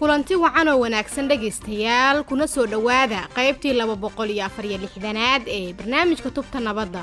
kulanti wacan oo wanaagsan dhageystayaal kuna soo dhawaada qaybtii 246aad ee barnaamijka tubta nabadda.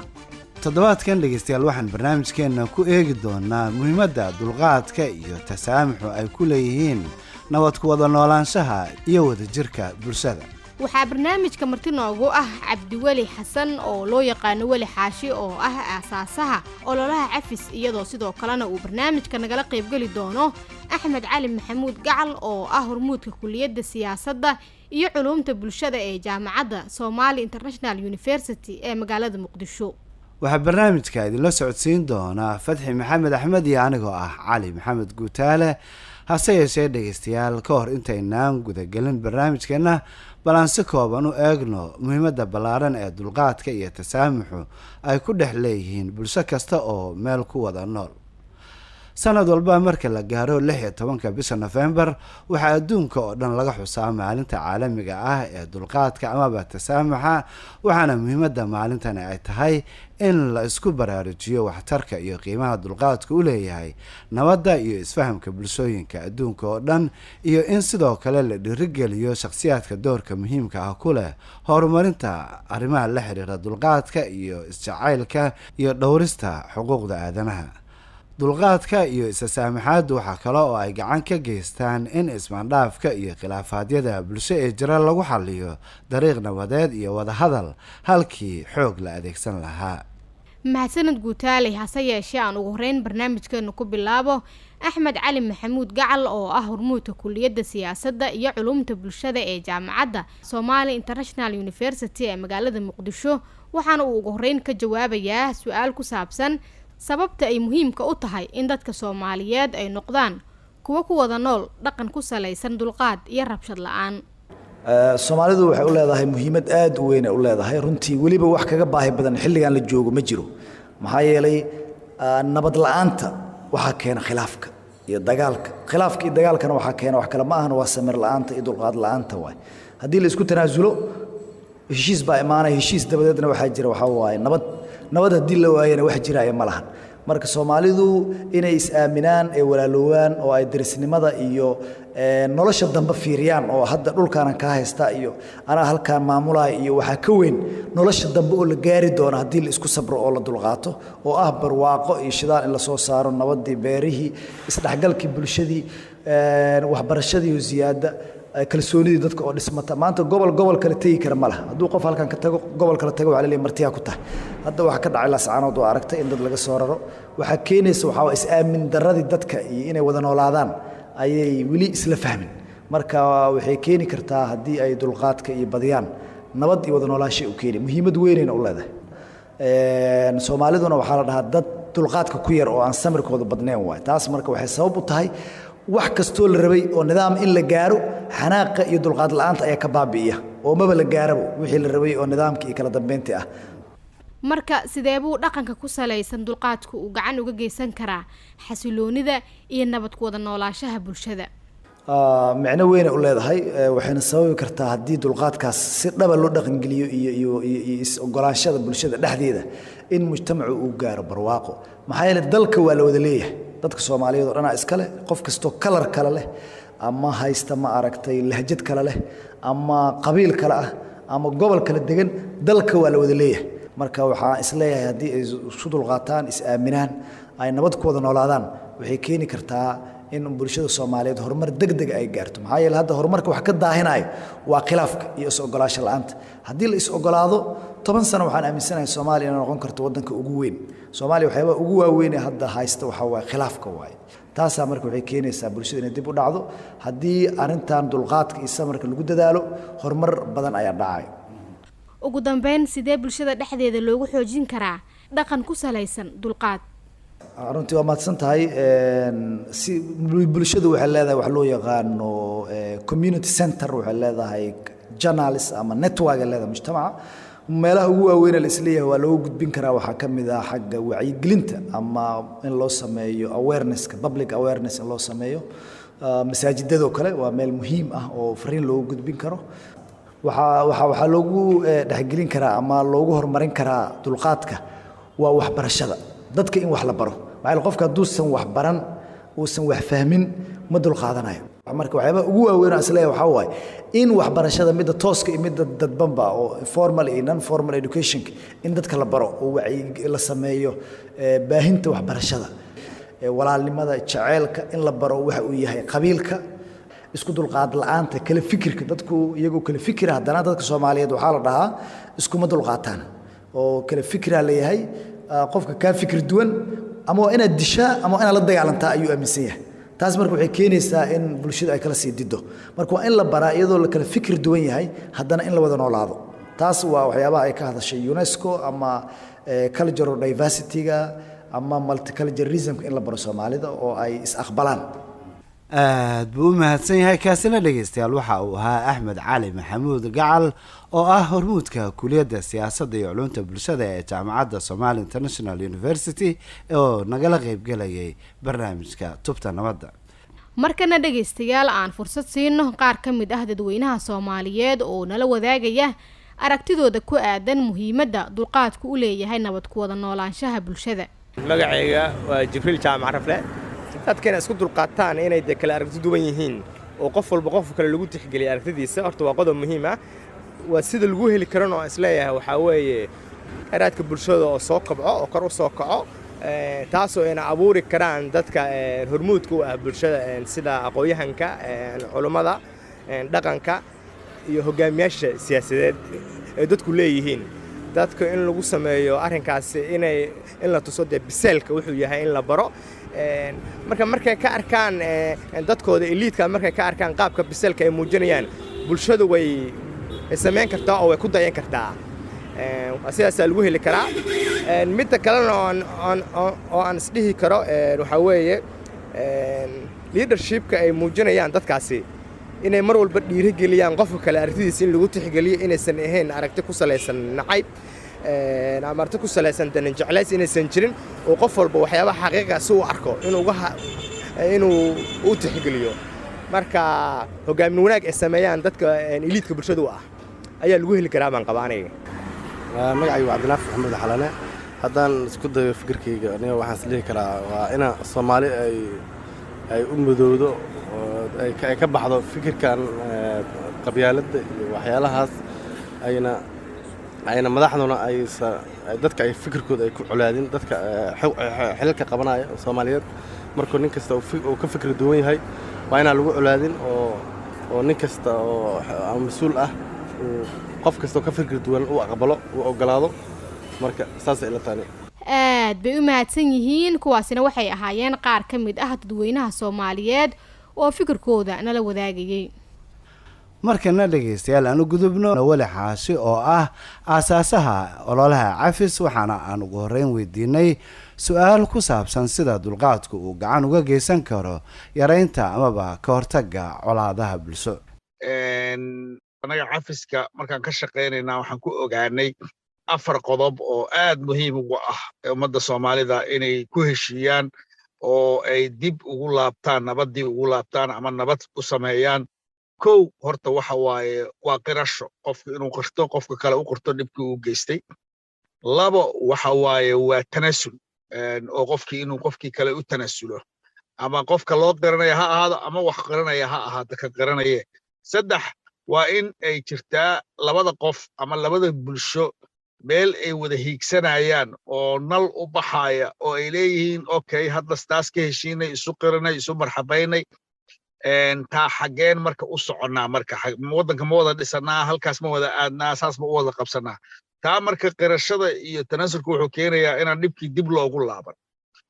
toddobaadkan dhageystayaal waxaan barnaamijkeena ku eegi doonaa muhiimadda dulqaadka iyo tasaamixu ay ku leeyihiin nabad ku wada noolaanshaha iyo wadajirka bulshada. waxaa barnaamijka marti noogu ah Cabdiweli Xasan oo loo yaqaan Weli Xaashi oo ah aasaasaha ololaha cafis iyadoo sidoo kalena uu barnaamijka nagala qayb gali doono Axmed Cali Maxamuud Gacal oo ah hormuudka kulliyadda siyaasadda iyo culuumta bulshada ee jaamacadda Somali International University ee magaalada Muqdisho. waxaa barnaamijka idinla socodsiin doona Fadxi Maxamed Axmed iyo anigoo ah Cali Maxamed Guutaale. hase yeeshee dhageystayaal ka hor intaynaan gudagelin barnaamijkeena balan si kooban u eegno muhiimadda ballaaran ee dulqaadka iyo tasaamuxu ay ku dhex leeyihiin bulsho kasta oo meel ku wada nool. sanad walba marka la gaaro 16 bisha November waxaa adduunka oo dhan laga xusaa maalinta caalamiga ah ee dulqaadka ama tasaamuxa, waxaana muhiimadda maalintan ay tahay in la isku baraarujiyo waxtarka iyo qiimaha dulqaadku u leeyahay nabadda iyo isfahamka bulshooyinka adduunka oo dhan, iyo in sidoo kale la dhiirigeliyo shakhsiyaadka doorka muhiimka ah ku leh horumarinta arrimaha la xiriira dulqaadka iyo isjacaylka iyo dhowrista xuquuqda aadanaha. dulqaadka iyo isasaamaxaaddu waxaa kale oo ay gacan ka geystaan in ismaandhaafka iyo khilaafaadyada bulsho ee jira lagu xalliyo dariiq nabadeed iyo wadahadal halkii xoog la adeegsan lahaa. mahadsanid Guutaale. hase yeeshee aan ugu horeyn barnaamijkeena ku bilaabo Axmed Cali Maxamuud Gacal oo ah hormuudka kulliyadda siyaasadda iyo culuumta bulshada ee jaamacadda Somali International University ee magaalada Muqdisho, waxaana uu ugu horeyn ka jawaabayaa su'aal ku saabsan sababta ay muhiimka u tahay in dadka Soomaaliyeed ay noqdaan kuwa ku wada nool dhaqan ku salaysan dulqaad iyo rabshad la'aan. Soomaalidu waxay u leedahay muhiimad aad u weyn u leedahay runtii waliba wax kaga baahi badan xilligan la joogo ma jiro. maxaa yeelay nabad la'aanta waxa keena khilaafka iyo dagaalka. khilaafka iyo dagaalkana waxa keena wax kale ma ahan waa samir la'aanta iyo dulqaad la'aanta waay. haddii la isku tanaasulo heshiis baa imaanaya, heshiis dabadeedna waxa jira waxa waaye nabad haddii la waayana wax jiraya ma lahan. marka Soomaalidu inay is aaminaan ee walaaloowaan oo ay dirisnimada iyo nolosha dambe fiiriyaan oo hadda dhulkaanan ka haysta iyo ana halkaan maamulay iyo waxa ka weyn nolosha dambe oo la gaari doono haddii la isku sabro oo la dulqaato oo ah barwaaqo iyo shidaal in la soo saaro nabadii beerihii isdhaxgalkii bulshadii waxbarashadii iyo ziyaada kalsoonidii dadka oo dhismata. maanta gobol kale tagi kara ma laha. hadduu qof halkan ka tago gobol kale tago waxa la leeyahay martiya ku tahay. hadda waxa ka dhacay Laascaanood oo aragtay in dad laga soo raro waxa keenaysa waxa is aamin daradii dadka iyo inay wada noolaadaan ayay wili isla fahmin. marka waxay keeni kartaa haddii ay dulqaadka iyo badiyaan nabad iyo wada noolaansho u keenay muhiimad weyn u leedahay. Soomaaliduna waxa la dhahaa dad dulqaadka ku yar oo aan samirkooda badnayn waay. taas marka waxay sabab u tahay wax kastoo la rabay oo nidaam in la gaaro xanaaqa iyo dulqaad la'aanta ayaa ka baabi'iya oo maba la gaarabo wixii la rabay oo nidaamkii iyo kala dambeyntii ah. marka sidee buu dhaqanka ku salaysan dulqaadku uu gacan uga geysan karaa xasiloonida iyo nabad ku wada noolaanshaha bulshada? macno weyn u leedahay. waxayna sababi kartaa haddii dulqaadkaas si dhaba loo dhaqan geliyo iyo is ogolaanshada bulshada dhexdeeda in mujtamacu uu gaaro barwaaqo. maxaa yeelay dalka waa la wada leeyahay. dadka Soomaaliyeed oo dhan iska leh, qof kasto kalar kale leh ama haysta ma aragtay lahjad kale leh ama qabiil kale ah ama gobol kale degan, dalka waa la wada leeyahay. marka waxa is leeyahay haddii ay isku dulqaataan is aaminaan ay nabad ku wada noolaadaan waxay keeni kartaa in bulshada Soomaaliyeed horumar degdeg ay gaarto. maxaa yeelay hadda horumarka wax ka daahinayo waa khilaafka iyo is ogolaansho la'aanta. haddii la is ogolaado 10 sano waxaan aaminsanahay Soomaaliya inay noqon karto wadanka ugu weyn. Soomaaliya waxyaabo ugu waaweyn ee hadda haysta waxa waa khilaafka waay. taas marka waxay keenaysaa bulshada inay dib u dhacdo. haddii arintan dulqaadka iyo samirka lagu dadaalo horumar badan ayaa dhacay. ugu dambeyn sidee bulshada dhexdeeda loogu xoojin karaa dhaqan ku salaysan dulqaad? runtii waa mahadsan tahay. si bulshadu waxay leedahay wax loo yaqaano community center, waxay leedahay journalist ama network leedahay mujtamaca. meelaha ugu waaweyn ee la isleeyahay waa loo gudbin karaa waxa kamid ah xagga wacyigelinta ama in loo sameeyo awareness public awareness in loo sameeyo. masaajidada kale waa meel muhiim ah oo fariin loo gudbin karo. waxa loogu dhaxgelin karaa ama loogu horumarin karaa dulqaadka waa waxbarashada. dadka in wax la baro. waxay qofka duusan wax baran uusan wax fahmin ma dulqaadanayo. marka waxyaabaha ugu waaweyn oo isleeyahay waxaa waaye in waxbarashada midda tooska iyo midda dadbanba oo formal iyo non formal education in dadka la baro oo wacyi la sameeyo baahinta waxbarashada walaalnimada jaceylka in la baro waxa uu yahay qabiilka isku dulqaad la'aanta kala fikirka dadku iyagoo kala fikira haddana dadka Soomaaliyeed waxaa la dhahaa iskuma dulqaataan oo kala fikira leeyahay qofka ka fikir duwan ama waa inaad dishaa ama inaad la dagaalantaa ayuu aaminsan yahay taas marka waxay keenaysaa in bulshada ay kala sii dido marka waa in la baraa iyadoo la kala fikir duwan yahay haddana in la wada noolaado taas waa waxyaabaha ay ka hadashay UNESCO ama cultural diversity-ga ama multiculturalism in la baro Soomaalida oo ay is aqbalaan aad buu u mahadsan yahay kaasina dhegeystayaal waxa uu ahaa Axmed Cali Maxamuud Gacal oo ah hormuudka kuliyadda siyaasadda iyo culuumta bulshada ee jaamacadda Somali International University oo nagala qayb galayay barnaamijka Tubta Nabadda markana dhegeystayaal aan fursad siino qaar ka mid ah dadweynaha Soomaaliyeed oo nala wadaagaya aragtidooda ku aadan muhiimadda dulqaadku u leeyahay nabad ku wada noolaanshaha bulshada magacayga waa Jibriil Jaamac Rafle dadkana isku dulqaataan inay kala aragti duwan yihiin oo qof walba qof kale lagu tixgeliyo aragtidiisa horta waa qodob muhiim ah waa sida lagu heli karo oo isleeyahay waxa weeye xiraadka bulshada oo soo kabco oo kor u soo kaco taasoo ina abuuri karaan dadka hormuudka u ah bulshada sida aqoonyahanka culimada dhaqanka iyo hogaamiyaasha siyaasadeed ee dadku leeyihiin dadka in lagu sameeyo arrinkaas in la tuso biseelka wuxuu yahay in la baro markay ka arkaan dadkooda elite-ka markay ka arkaan qaabka biseelka ay muujinayaan bulshadu way sameyn kartaa oo way ku dayan kartaa sidaas lagu heli karaa midda kalena oo aan isdhihi karo waxa weeye leadership-ka ay muujinayaan dadkaasi inay mar walba dhiirigeliyaan qofka kale aragtidiisa in lagu tixgeliyo inaysan ahayn aragti ku salaysan nacayb ama aragti ku salaysan danin jeclays inaysan jirin oo qof walba waxyaabaha xaqiiqada si uu arko inuu u tixgeliyo marka hogaamin wanaag ay sameeyaan dadka elite-ka bulshada u ah ayaa lagu heli karaa baan qabaa aniga magacaygu Cabdinaafi Maxamed Xalane haddaan isku dayo fikirkayga aniga waxaan isleeyahay karaa waa in Soomaali ay u midowdo oo ay ka baxdo fikirkan qabyaaladda iyo waxyaalahaas ayna madaxduna dadka ay fikirkooda ay ku culaadin dadka xilalka qabanaya Soomaaliyeed markuu nin kasta uu ka fikir duwan yahay waa inaan lagu culaadin oo nin kasta oo mas'uul ah qof kasta oo ka fikir duwan uu aqbalo uu ogolaado marka saas ay la taani aad bay u mahadsan yihiin kuwaasina waxay ahaayeen qaar ka mid ah dadweynaha Soomaaliyeed oo fikirkooda nala wadaagayay markana dhegeystayaal aanu gudubno wali xaashi oo ah aasaasaha ololaha cafis waxaana aan ugu horeyn weydiinay su'aal ku saabsan sida dulqaadku uu gacan uga geysan karo yareynta amaba ka hortagga colaadaha bulsho anaga cafiska markaan ka shaqeynayna waxaan ku ogaanay 4 qodob oo aad muhiim ugu ah ummadda Soomaalida inay ku heshiiyaan oo ay dib ugu laabtaan nabadii ugu laabtaan ama nabad u sameeyaan kow horta waxa waaye waa qirasho qofku inuu qirto qofka kale u qirto dhibkii uu geystay labo waxa waaye waa tanasul oo qofkii inuu qofkii kale u tanasulo ama qofka loo qiranayo ha ahaado ama wax qiranaya ha ahaado ka qiranaye saddex waa in ay jirtaa labada qof ama labada bulsho meel ay wada hiigsanayaan oo nal u baxaya oo ay leeyihiin okay hadda taas ka heshiinay isu qiranay isu marxabaynay taa xageen marka u soconnaa marka waddanka ma wada dhisanaa halkaas ma wada aadnaa saas ma u wada qabsanaa taa marka qirashada iyo tanasulku wuxuu keenayaa inaan dhibkii dib loogu laaban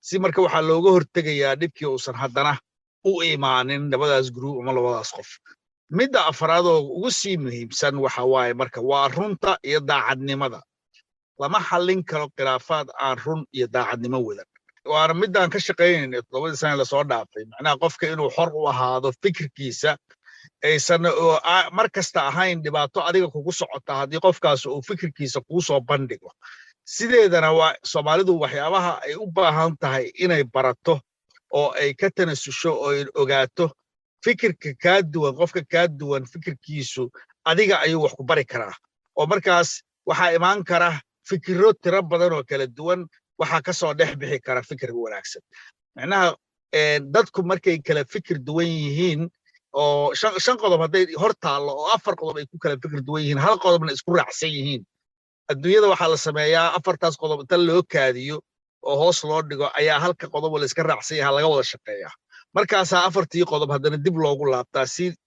si marka waxaa looga hortegayaa dhibkii uusan haddana u imaanin labadaas group ama labadaas qof midda afraad oo ugu sii muhiimsan waxa waaye marka waa runta iyo daacadnimada lama xallin karo khilaafaad aan run iyo daacadnimo wadan waana midaan ka shaqeynayna 7 sano la soo dhaafay macnaha qofka inuu xor u ahaado fikirkiisa aysan mar kasta ahayn dhibaato adiga kugu socota haddii qofkaas uu fikirkiisa kuu soo bandhigo sideedana waa Soomaalidu waxyaabaha ay u baahan tahay inay barato oo ay ka tanasusho oo ay ogaato fikirka ka duwan qofka ka duwan fikirkiisu adiga ayuu wax ku bari karaa oo markaas waxa imaan kara fikirro tiro badan oo kala duwan waxa ka soo dhex bixi kara fikir wanaagsan macnaha dadku markay kala fikir duwan yihiin oo shan qodob hadday hor taallo oo 4 qodob ay ku kala fikir duwan yihiin hal qodobna isku raacsan yihiin adduunyada waxaa la sameeyaa 4taas qodob inta loo kaadiyo oo hoos loo dhigo ayaa halka qodob la iska raacsan yahay laga wada shaqeeyaa markaasaa 4tii qodob haddana dib loogu laabtaa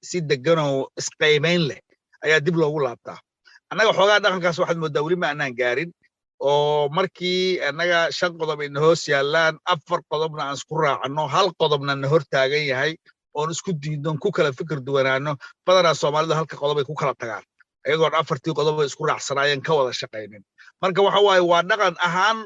si degan oo isqaymayn leh ayaa dib loogu laabtaa annaga xoogaa dhaqankaas waxaad moodaa weli ma aanaan gaarin oo markii annaga 5 qodob ayna hoos yaallaan 4 qodobna aan isku raacno hal qodobna na hor taagan yahay oon isku diidon ku kala fikir duwanaano badanaa soomaalida halka qodob ay ku kala tagaan ayagoon 4tii qodob ay isku raacsanaayeen ka wada shaqaynin marka waxa waaye waa dhaqan ahaan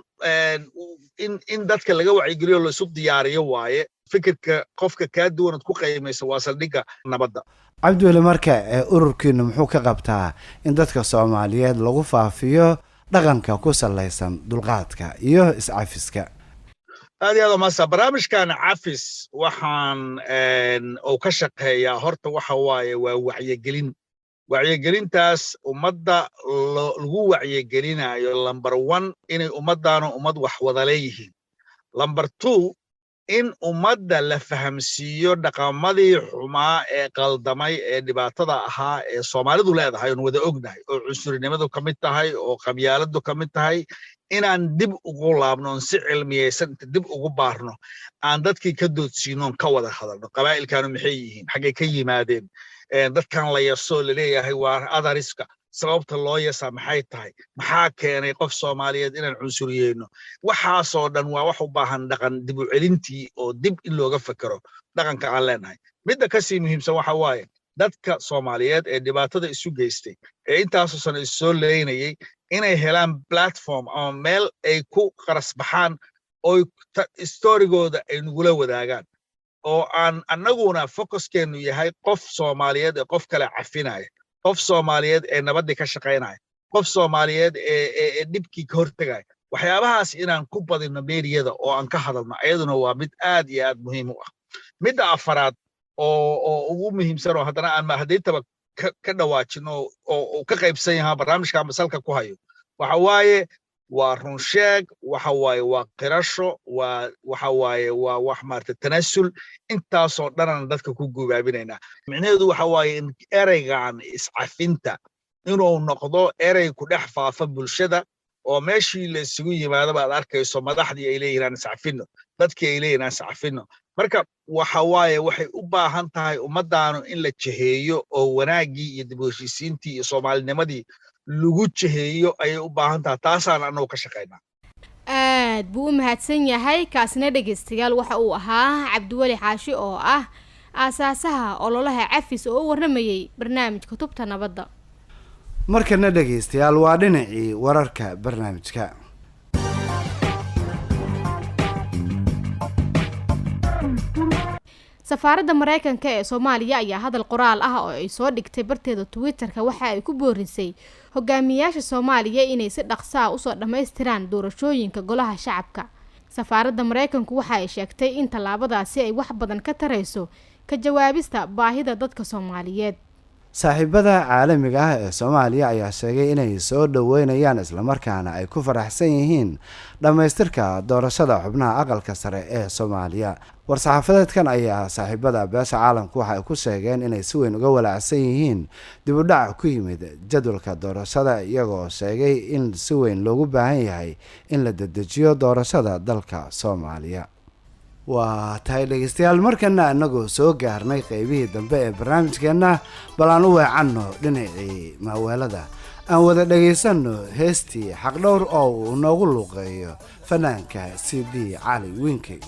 in dadka laga wacyigeliyo la isu diyaariyo waaye fikirka qofka kaa duwanad ku qiimaysa waa saldhigga nabadda cabdiweli marka ururkiinu muxuu ka qabtaa in dadka Soomaaliyeed lagu faafiyo dhaqanka ku salaysan dulqaadka iyo iscafiska aad iyo aad maasa barnaamijkan cafis waxaan oo ka shaqeeyaa horta waxa waaye waa wacyigelintaas ummadda lagu wacyigelinayo number 1 inay ummaddaana ummad wax wada leeyihiin number 2 in ummadda la fahamsiiyo dhaqamadii xumaa ee qaldamay ee dhibaatada ahaa ee Soomaalidu leedahay oo wada ognahay oo cunsurinimadu ka mid tahay oo qabyaaladu ka mid tahay inaan dib ugu laabno si cilmiyeysan dib ugu baarno aan dadkii ka doodsiino ka wada hadalno qabaa'ilkaanu maxay yihiin xagee ka yimaadeen dadkan la yaso la leeyahay waa adariska sababta loo yeesaa maxay tahay maxaa keenay qof Soomaaliyeed inaan cunsuriyeyno waxaasoo dhan waa wax u baahan dhaqan dib u celintii oo dib in looga fakaro dhaqanka aan leenahay midda ka sii muhiimsan waxa waaye dadka Soomaaliyeed ee dhibaatada isu geystay ee intaas oo sano is soo leeynayay inay helaan platform ama meel ay ku qaras baxaan oo storygooda ay nugula wadaagaan oo aan annaguna focuskeenu yahay qof Soomaaliyeed ee qof kale cafinaya qof Soomaaliyeed ee nabadda ka shaqeynaya qof Soomaaliyeed ee dibkii ka hortagaya waxyaabahaas inaan ku badino meeriyada oo aan ka hadalno ayaduna waa mid aad iyo aad muhiim u ah midda afaraad oo ugu muhiimsan oo haddana aan mahadintaba ka dhawaajino oo ka qaybsan yahay barnaamijka masalka ku hayo waxa waaye waa run sheeg waxa waaye waa qirasho waxa waaye waa wax maarta tanasul intaasoo dhanana dadka ku gubaabinayna micnaheedu waxa waaye in ereygan iscafinta inuu noqdo erey ku dhex faafa bulshada oo meeshii la isugu yimaado baad arkayso madaxdii ay leeyihiin iscafino dadkii ay leeyihiin iscafino marka waxa waaye waxay u baahan tahay ummaddaanu in la jiheeyo oo wanaagii iyo dib u heshiisiintii iyo Soomaalinimadii lagu jiheeyo ayay u baahan tahay taasaan anagu ka shaqeynaa aad buu u mahadsan yahay kaasina dhageystayaal waxa uu ahaa Cabdiweli Xaashi oo ah aasaasaha ololaha cafis oo u waramayay barnaamijka tubta nabadda markana dhageystayaal waa dhinacii wararka barnaamijka safaaradda Mareykanka ee Soomaaliya ayaa hadal qoraal ah oo ay soo dhigtay barteeda Twitter-ka waxa ay ku boorisay hogaamiyaasha Soomaaliya inay si dhaqso ah u soo dhameystiraan doorashooyinka golaha shacabka. Safaaradda Mareykanku waxa ay sheegtay in tallaabadaasi ay wax badan ka tarayso ka jawaabista baahida dadka Soomaaliyeed. saaxiibada caalamiga ah ee Soomaaliya ayaa sheegay inay soo dhaweynayaan isla markaana ay ku faraxsan yihiin dhameystirka doorashada xubnaha aqalka sare ee Soomaaliya. war-saxaafadeedkan ayaa saaxiibada beesha caalamku waxa ay ku sheegeen inay si weyn uga walaacsan yihiin dib u dhac ku yimid jadwalka doorashada iyagoo sheegay in si weyn loogu baahan yahay in la dedejiyo doorashada dalka Soomaaliya. waa tahay dhegeystayaal markana anagoo soo gaarnay qaybihii dambe ee barnaamijkeena bal aan u weecanno dhinacii maaweelada aan wada dhageysanno heestii xaqdhowr oo uu noogu luuqeeyo fanaanka CD Cali Winkey.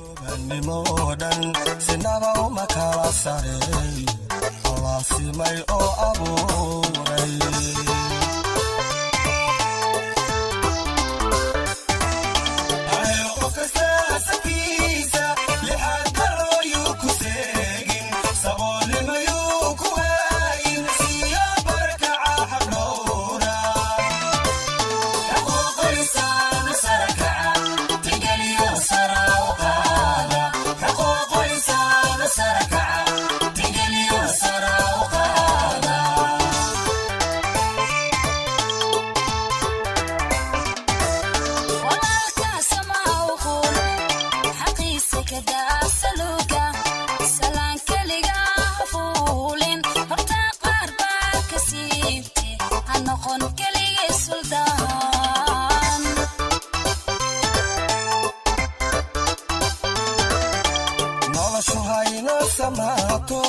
samaato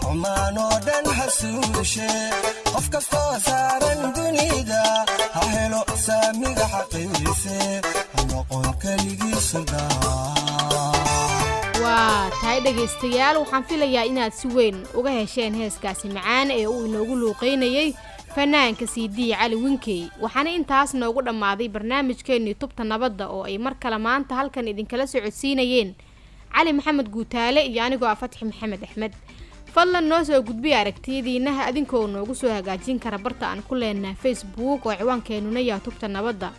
xumaanoo dhan hasuushe qof kastoo saaran dunida ha helo saamiga xaqiise ha noqon keligiisu waa tahay dhegaystayaal waxaan filayaa inaad si weyn uga hesheen heeskaasi macaan ee uu inoogu luuqeynayay fanaanka CD Cali Winkey waxaana intaas noogu dhammaaday barnaamijkeennii tubta nabadda oo ay mar kale maanta halkan idinkala socodsiinayeen Cali Maxamed Guutaale iyo anigoo Fatxi Maxamed Axmed fadlan noo soo gudbiya aragtiyadiina adinkoo noogu soo hagaajin kara barta aan ku leenahay Facebook oo ciwaankeenuna yahay tubta nabadda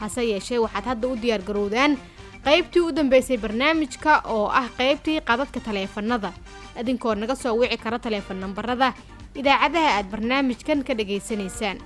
hase yeeshee waxaad hadda u diyaar garowdaan qaybtii u dambeysay barnaamijka oo ah qaybtii qadadka taleefanada adinkoo naga soo wici kara taleefan nambarada idaacadaha aad barnaamijkan ka dhageysanaysaan